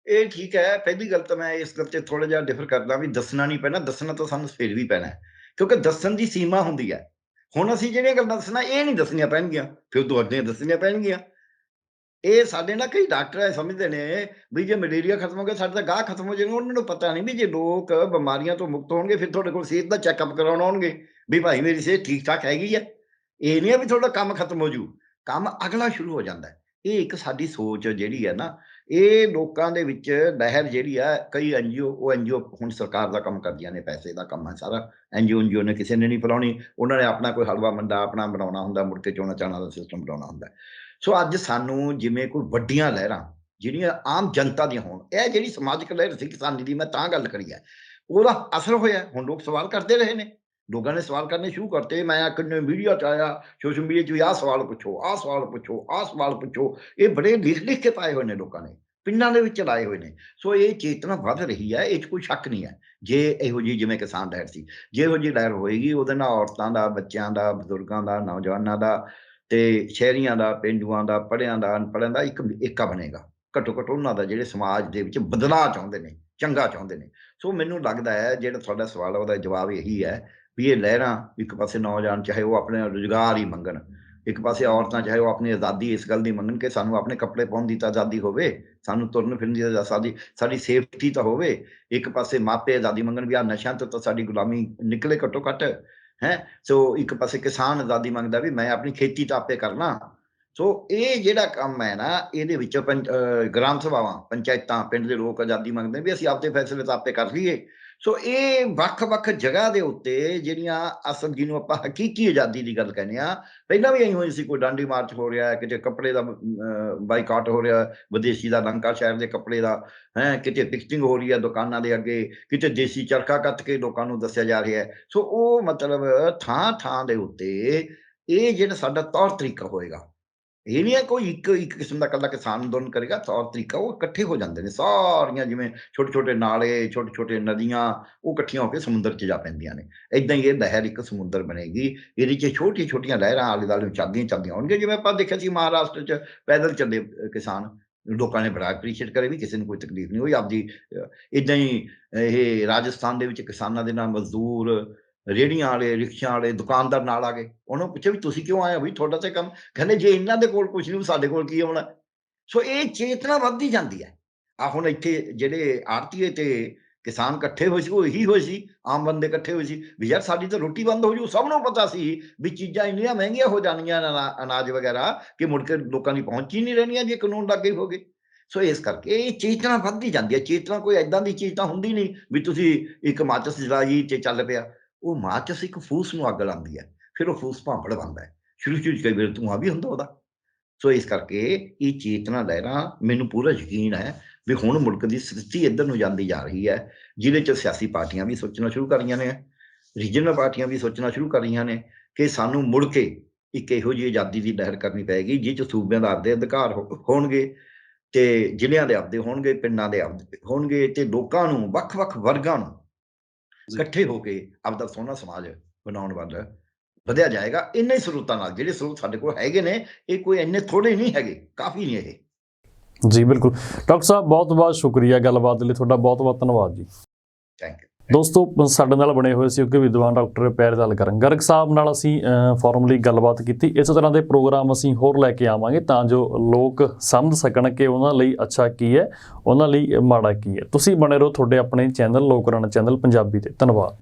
ਇਹ ਠੀਕ ਹੈ। ਪਹਿਲੀ ਗੱਲ ਤਾਂ ਮੈਂ ਇਸ ਗੱਲ 'ਤੇ ਥੋੜ੍ਹਾ ਜਿਹਾ ਡਿਫਰ ਕਰਦਾ ਵੀ ਦੱਸਣਾ ਨਹੀਂ ਪੈਣਾ, ਦੱਸਣਾ ਤਾਂ ਸਾਨੂੰ ਫਿਰ ਵੀ ਪੈਣਾ, ਕਿਉਂਕਿ ਦੱਸਣ ਦੀ ਸੀਮਾ ਹੁੰਦੀ ਹੈ। ਹੁਣ ਅਸੀਂ ਜਿਹੜੀਆਂ ਗੱਲਾਂ ਦੱਸਣਾ ਇਹ ਨਹੀਂ ਦੱਸਣੀਆਂ ਪੈਣਗੀਆਂ, ਫਿਰ ਤੁਹਾਡੀਆਂ ਦੱਸਣੀਆਂ ਪੈਣਗੀਆਂ। ਇਹ ਸਾਡੇ ਨਾ ਕਈ ਡਾਕਟਰ ਸਮਝਦੇ ਨੇ ਵੀ ਜੇ ਮਲੇਰੀਆ ਖਤਮ ਹੋ ਗਿਆ ਸਾਡੇ ਤਾਂ ਗਾਹ ਖਤਮ ਹੋ ਜਾਣਗੇ। ਉਹਨਾਂ ਨੂੰ ਪਤਾ ਨਹੀਂ ਵੀ ਜੇ ਲੋਕ ਬਿਮਾਰੀਆਂ ਤੋਂ ਮੁਕਤ ਹੋਣਗੇ ਫਿਰ ਤੁਹਾਡੇ ਕੋਲ ਸਿਹਤ ਦਾ ਚੈੱਕਅਪ ਕਰਾਉਣ ਆਉਣਗੇ ਵੀ ਭਾਈ ਮੇਰੀ ਸਿਹਤ ਠੀਕ ਠਾਕ ਹੈਗੀ ਹੈ। ਇਹ ਨਹੀਂ ਹੈ ਵੀ ਤੁਹਾਡਾ ਕੰਮ ਖਤਮ ਹੋ ਜੂ, ਕੰਮ ਅਗਲਾ ਸ਼ੁਰੂ ਹੋ ਜਾਂਦਾ ਹੈ। ਇਹ ਇੱਕ ਸਾਡੀ ਸੋਚ ਜਿਹੜੀ ਹੈ ਨਾ, ਇਹ ਲੋਕਾਂ ਦੇ ਵਿੱਚ ਲਹਿਰ ਜਿਹੜੀ ਆ, ਕਈ ਐਨਜੀਓ, ਉਹ ਐਨਜੀਓ ਹੁਣ ਸਰਕਾਰ ਦਾ ਕੰਮ ਕਰਦੀਆਂ ਨੇ, ਪੈਸੇ ਦਾ ਕੰਮ ਹੈ ਸਾਰਾ। ਐਨਜੀਓ ਨੇ ਕਿਸੇ ਨੇ ਨਹੀਂ ਫਲਾਉਣੀ, ਉਹਨਾਂ ਨੇ ਆਪਣਾ ਕੋਈ ਹਲਵਾ ਮੰਡਾ ਆਪਣਾ ਬਣਾਉਣਾ ਹੁੰਦਾ, ਮੁੜ ਕੇ ਚੋਣਾਂ ਚਾਣਾਂ ਦਾ ਸਿਸਟਮ ਬਣਾਉਣਾ ਹੁੰਦਾ। ਸੋ ਅੱਜ ਸਾਨੂੰ ਜਿਵੇਂ ਕੋਈ ਵੱਡੀਆਂ ਲਹਿਰਾਂ ਜਿਹੜੀਆਂ ਆਮ ਜਨਤਾ ਦੀਆਂ ਹੋਣ, ਇਹ ਜਿਹੜੀ ਸਮਾਜਿਕ ਲਹਿਰ ਸੀ ਕਿਸਾਨੀ ਦੀ, ਮੈਂ ਤਾਂ ਗੱਲ ਕਰੀ ਹੈ, ਉਹਦਾ ਅਸਰ ਹੋਇਆ। ਹੁਣ ਲੋਕ ਸਵਾਲ ਕਰਦੇ ਰਹੇ ਨੇ, ਲੋਕਾਂ ਨੇ ਸਵਾਲ ਕਰਨੇ ਸ਼ੁਰੂ ਕਰਤੇ। ਮੈਂ ਕਿੰਨੇ ਮੀਡੀਆ 'ਚ ਆਇਆ, ਸੋਸ਼ਲ ਮੀਡੀਆ 'ਚ ਵੀ ਆਹ ਸਵਾਲ ਪੁੱਛੋ, ਆਹ ਸਵਾਲ ਪੁੱਛੋ, ਆਹ ਸਵਾਲ ਪੁੱਛੋ। ਇਹ ਬੜੇ ਲਿਖ ਕੇ ਪਾਏ ਹੋਏ ਨੇ ਲੋਕਾਂ ਨੇ, ਪਿੰਡਾਂ ਦੇ ਵਿੱਚ ਲਾਏ ਹੋਏ ਨੇ। ਸੋ ਇਹ ਚੇਤਨਾ ਵੱਧ ਰਹੀ ਹੈ, ਇਹ 'ਚ ਕੋਈ ਸ਼ੱਕ ਨਹੀਂ ਹੈ। ਜੇ ਇਹੋ ਜਿਹੀ ਜਿਵੇਂ ਕਿਸਾਨ ਲਹਿਰ ਸੀ, ਜੇ ਇਹੋ ਜਿਹੀ ਲਹਿਰ ਹੋਏਗੀ, ਉਹਦੇ ਨਾਲ ਔਰਤਾਂ ਦਾ, ਬੱਚਿਆਂ ਦਾ, ਬਜ਼ੁਰਗਾਂ ਦਾ, ਨੌਜਵਾਨਾਂ ਦਾ ਤੇ ਸ਼ਹਿਰੀਆਂ ਦਾ, ਪੇਂਡੂਆਂ ਦਾ, ਪੜ੍ਹਿਆਂ ਦਾ, ਅਨਪੜ੍ਹਿਆਂ ਦਾ ਇੱਕ ਏਕਾ ਬਣੇਗਾ। ਘੱਟੋ ਘੱਟ ਉਹਨਾਂ ਦਾ ਜਿਹੜੇ ਸਮਾਜ ਦੇ ਵਿੱਚ ਬਦਲਾਅ ਚਾਹੁੰਦੇ ਨੇ, ਚੰਗਾ ਚਾਹੁੰਦੇ ਨੇ। ਸੋ ਮੈਨੂੰ ਲੱਗਦਾ ਹੈ ਜਿਹੜਾ ਤੁਹਾਡਾ ਸਵਾਲ ਹੈ ਉਹਦਾ ਜਵਾਬ ਇਹੀ ਹੈ ਵੀ ਇਹ ਲਹਿਰਾਂ, ਇੱਕ ਪਾਸੇ ਨੌਜਵਾਨ ਚਾਹੇ ਉਹ ਆਪਣੇ ਰੁਜ਼ਗਾਰ ਹੀ ਮੰਗਣ, ਇੱਕ ਪਾਸੇ ਔਰਤਾਂ ਚਾਹੇ ਉਹ ਆਪਣੀ ਆਜ਼ਾਦੀ ਇਸ ਗੱਲ ਦੀ ਮੰਗਣ ਕਿ ਸਾਨੂੰ ਆਪਣੇ ਕੱਪੜੇ ਪਾਉਣ ਦੀ ਤਾਂ ਆਜ਼ਾਦੀ ਹੋਵੇ, ਸਾਨੂੰ ਤੁਰਨ ਫਿਰਨ ਦੀ ਆਜ਼ਾਦੀ, ਸਾਡੀ ਸੇਫਟੀ ਤਾਂ ਹੋਵੇ। ਇੱਕ ਪਾਸੇ ਮਾਪੇ ਆਜ਼ਾਦੀ ਮੰਗਣ ਵੀ ਆਹ ਨਸ਼ਿਆਂ ਤੋਂ ਤਾਂ ਸਾਡੀ ਗੁਲਾਮੀ ਨਿਕਲੇ ਘੱਟੋ ਘੱਟ ਹੈ। ਸੋ ਇੱਕ ਪਾਸੇ ਕਿਸਾਨ ਆਜ਼ਾਦੀ ਮੰਗਦਾ ਵੀ ਮੈਂ ਆਪਣੀ ਖੇਤੀ ਤਾਂ ਆਪੇ ਕਰਨਾ। ਸੋ ਇਹ ਜਿਹੜਾ ਕੰਮ ਹੈ ਨਾ, ਇਹਦੇ ਵਿੱਚ ਗ੍ਰਾਮ ਸਭਾਵਾਂ, ਪੰਚਾਇਤਾਂ, ਪਿੰਡ ਦੇ ਲੋਕ ਆਜ਼ਾਦੀ ਮੰਗਦੇ ਵੀ ਅਸੀਂ ਆਪਦੇ ਫੈਸਲੇ ਤਾਂ ਆਪੇ ਕਰ ਲਈਏ। ਸੋ ਇਹ ਵੱਖ-ਵੱਖ ਜਗ੍ਹਾ ਦੇ ਉੱਤੇ ਜਿਹੜੀਆਂ ਅਸਲ ਜਿਹਨੂੰ ਆਪਾਂ ਹਕੀਕੀ ਆਜ਼ਾਦੀ ਦੀ ਗੱਲ ਕਹਿੰਦੇ ਹਾਂ, ਪਹਿਲਾਂ ਵੀ ਇਹੀ ਹੋਈ ਸੀ। ਕੋਈ ਡਾਂਡੀ ਮਾਰਚ ਹੋ ਰਿਹਾ, ਕਿਤੇ ਕੱਪੜੇ ਦਾ ਬਾਈਕਾਟ ਹੋ ਰਿਹਾ, ਵਿਦੇਸ਼ੀ ਦਾ, ਲੰਕਾ ਸ਼ਹਿਰ ਦੇ ਕੱਪੜੇ ਦਾ, ਕਿਤੇ ਪਿਕਚਿੰਗ ਹੋ ਰਹੀ ਹੈ ਦੁਕਾਨਾਂ ਦੇ ਅੱਗੇ, ਕਿਤੇ ਦੇਸੀ ਚਰਖਾ ਕੱਤ ਕੇ ਲੋਕਾਂ ਨੂੰ ਦੱਸਿਆ ਜਾ ਰਿਹਾ ਹੈ। ਸੋ ਉਹ ਮਤਲਬ ਥਾਂ-ਥਾਂ ਦੇ ਉੱਤੇ ਇਹ ਜਿਹੜਾ ਸਾਡਾ ਤੌਰ ਤਰੀਕਾ ਹੋਏਗਾ, ਇਹ ਨਹੀਂ ਹੈ ਕੋਈ ਇੱਕ ਕਿਸਮ ਦਾ ਇਕੱਲਾ ਕਿਸਾਨ ਅੰਦੋਲਨ ਕਰੇਗਾ। ਤੌਰ ਤਰੀਕਾ ਉਹ ਇਕੱਠੇ ਹੋ ਜਾਂਦੇ ਨੇ, ਸਾਰੀਆਂ ਜਿਵੇਂ ਛੋਟੇ-ਛੋਟੇ ਨਾਲੇ, ਛੋਟੇ-ਛੋਟੇ ਨਦੀਆਂ, ਉਹ ਇਕੱਠੀਆਂ ਹੋ ਕੇ ਸਮੁੰਦਰ 'ਚ ਜਾ ਪੈਂਦੀਆਂ ਨੇ। ਏਦਾਂ ਹੀ ਇਹ ਲਹਿਰ ਇੱਕ ਸਮੁੰਦਰ ਬਣੇਗੀ। ਇਹਦੇ 'ਚ ਛੋਟੀਆਂ-ਛੋਟੀਆਂ ਲਹਿਰਾਂ ਆਲੇ-ਦੁਆਲੇ ਨੂੰ ਚੱਲਦੀਆਂ ਹੋਣਗੀਆਂ। ਜਿਵੇਂ ਆਪਾਂ ਦੇਖਿਆ ਸੀ ਮਹਾਰਾਸ਼ਟਰ 'ਚ ਪੈਦਲ ਚੱਲੇ ਕਿਸਾਨ, ਲੋਕਾਂ ਨੇ ਬੜਾ ਐਪਰੀਸ਼ੀਏਟ ਕਰਿਆ ਵੀ ਕਿਸੇ ਨੂੰ ਕੋਈ ਤਕਲੀਫ ਨਹੀਂ ਹੋਈ ਆਪਦੀ। ਏਦਾਂ ਹੀ ਇਹ ਰਾਜਸਥਾਨ ਦੇ ਵਿੱਚ ਕਿਸਾਨਾਂ ਦੇ ਨਾਲ ਮਜ਼ਦੂਰ, ਰੇਹੜੀਆਂ ਵਾਲੇ, ਰਿਕਸ਼ਿਆਂ ਵਾਲੇ, ਦੁਕਾਨਦਾਰ ਨਾਲ ਆ ਗਏ। ਉਹਨਾਂ ਨੂੰ ਪੁੱਛਿਆ ਵੀ ਤੁਸੀਂ ਕਿਉਂ ਆਏ ਹੋ? ਵੀ ਤੁਹਾਡਾ ਤਾਂ ਕੰਮ, ਕਹਿੰਦੇ ਜੇ ਇਹਨਾਂ ਦੇ ਕੋਲ ਕੁਛ ਨਹੀਂ, ਸਾਡੇ ਕੋਲ ਕੀ ਆਉਣਾ। ਸੋ ਇਹ ਚੇਤਨਾ ਵੱਧਦੀ ਜਾਂਦੀ ਹੈ। ਆ ਹੁਣ ਇੱਥੇ ਜਿਹੜੇ ਆੜ੍ਹਤੀਏ ਤੇ ਕਿਸਾਨ ਇਕੱਠੇ ਹੋਏ ਸੀ, ਉਹ ਇਹੀ ਹੋਏ ਸੀ, ਆਮ ਬੰਦੇ ਇਕੱਠੇ ਹੋਏ ਸੀ ਵੀ ਯਾਰ ਸਾਡੀ ਤਾਂ ਰੋਟੀ ਬੰਦ ਹੋ ਜੂ। ਸਭ ਨੂੰ ਪਤਾ ਸੀ ਵੀ ਚੀਜ਼ਾਂ ਇੰਨੀਆਂ ਮਹਿੰਗੀਆਂ ਹੋ ਜਾਣੀਆਂ, ਅਨਾਜ ਵਗੈਰਾ, ਕਿ ਮੁੜ ਕੇ ਲੋਕਾਂ ਦੀ ਪਹੁੰਚ ਹੀ ਨਹੀਂ ਰਹਿਣੀਆਂ ਜੇ ਕਾਨੂੰਨ ਲਾਗੇ ਹੋ ਗਏ। ਸੋ ਇਸ ਕਰਕੇ ਇਹ ਚੇਤਨਾ ਵੱਧਦੀ ਜਾਂਦੀ ਹੈ। ਚੇਤਨਾ ਕੋਈ ਏਦਾਂ ਦੀ ਚੀਜ਼ ਤਾਂ ਹੁੰਦੀ ਨਹੀਂ ਵੀ ਤੁਸੀਂ ਇੱਕ ਮਾਚਿਸ ਜਲਾਈ ਤੇ ਚੱਲ ਪਿਆ। ਉਹ ਮਾਚਿਸ ਇੱਕ ਫੂਸ ਨੂੰ ਅੱਗ ਲਾਉਂਦੀ ਹੈ, ਫਿਰ ਉਹ ਫੂਸ ਭਾਂਬੜ ਬਣਦਾ ਹੈ। ਸ਼ੁਰੂ 'ਚ ਕਈ ਵਾਰ ਧੂੰਆਂ ਵੀ ਹੁੰਦਾ ਉਹਦਾ। ਸੋ ਇਸ ਕਰਕੇ ਇਹ ਚੇਤਨਾ ਲਹਿਰਾਂ, ਮੈਨੂੰ ਪੂਰਾ ਯਕੀਨ ਹੈ ਵੀ ਹੁਣ ਮੁਲਕ ਦੀ ਸਥਿਤੀ ਇੱਧਰ ਨੂੰ ਜਾਂਦੀ ਜਾ ਰਹੀ ਹੈ, ਜਿਹਦੇ 'ਚ ਸਿਆਸੀ ਪਾਰਟੀਆਂ ਵੀ ਸੋਚਣਾ ਸ਼ੁਰੂ ਕਰ ਰਹੀਆਂ ਨੇ, ਰੀਜਨਲ ਪਾਰਟੀਆਂ ਵੀ ਸੋਚਣਾ ਸ਼ੁਰੂ ਕਰ ਰਹੀਆਂ ਨੇ ਕਿ ਸਾਨੂੰ ਮੁੜ ਕੇ ਇੱਕ ਇਹੋ ਜਿਹੀ ਆਜ਼ਾਦੀ ਦੀ ਲਹਿਰ ਕਰਨੀ ਪਏਗੀ ਜਿਹ 'ਚ ਸੂਬਿਆਂ ਦਾ ਆਪਦੇ ਅਧਿਕਾਰ ਹੋਣਗੇ, ਤੇ ਜ਼ਿਲ੍ਹਿਆਂ ਦੇ ਆਪਦੇ ਹੋਣਗੇ, ਪਿੰਡਾਂ ਦੇ ਆਪਦੇ ਹੋਣਗੇ, ਤੇ ਲੋਕਾਂ ਨੂੰ, ਵੱਖ-ਵੱਖ ਵਰਗਾਂ ਨੂੰ ਇਕੱਠੇ ਹੋ ਕੇ ਆਪਦਾ ਸੋਹਣਾ ਸਮਾਜ ਬਣਾਉਣ ਵੱਲ ਵਧਿਆ ਜਾਏਗਾ। ਇੰਨੇ ਸਰੋਤਾਂ ਨਾਲ, ਜਿਹੜੇ ਸਰੋਤ ਸਾਡੇ ਕੋਲ ਹੈਗੇ ਨੇ, ਇਹ ਕੋਈ ਇੰਨੇ ਥੋੜ੍ਹੇ ਨਹੀਂ ਹੈਗੇ, ਕਾਫੀ ਨੇ ਇਹ। ਜੀ ਬਿਲਕੁਲ ਡਾਕਟਰ ਸਾਹਿਬ, ਬਹੁਤ-ਬਹੁਤ ਸ਼ੁਕਰੀਆ ਗੱਲਬਾਤ ਲਈ, ਤੁਹਾਡਾ ਬਹੁਤ-ਬਹੁਤ ਧੰਨਵਾਦ ਜੀ। Thank you. ਦੋਸਤੋ, ਸਾਡੇ ਨਾਲ ਬਣੇ ਹੋਏ ਸੀ ਕਿ ਵਿਦਵਾਨ ਡਾਕਟਰ ਪਿਆਰੇਲਾਲ ਗਰਗ ਸਾਹਿਬ ਨਾਲ ਅਸੀਂ ਫਾਰਮਲੀ ਗੱਲਬਾਤ ਕੀਤੀ। ਇਸੇ ਤਰ੍ਹਾਂ ਦੇ ਪ੍ਰੋਗਰਾਮ ਅਸੀਂ ਹੋਰ ਲੈ ਕੇ ਆਵਾਂਗੇ ਤਾਂ ਜੋ ਲੋਕ ਸਮਝ ਸਕਣ ਕਿ ਉਹਨਾਂ ਲਈ ਅੱਛਾ ਕੀ ਹੈ, ਉਹਨਾਂ ਲਈ ਮਾੜਾ ਕੀ ਹੈ। ਤੁਸੀਂ ਬਣੇ ਰਹੋ ਤੁਹਾਡੇ ਆਪਣੇ ਚੈਨਲ ਲੋਕ ਰਣ ਚੈਨਲ ਪੰਜਾਬੀ ਤੇ। ਧੰਨਵਾਦ।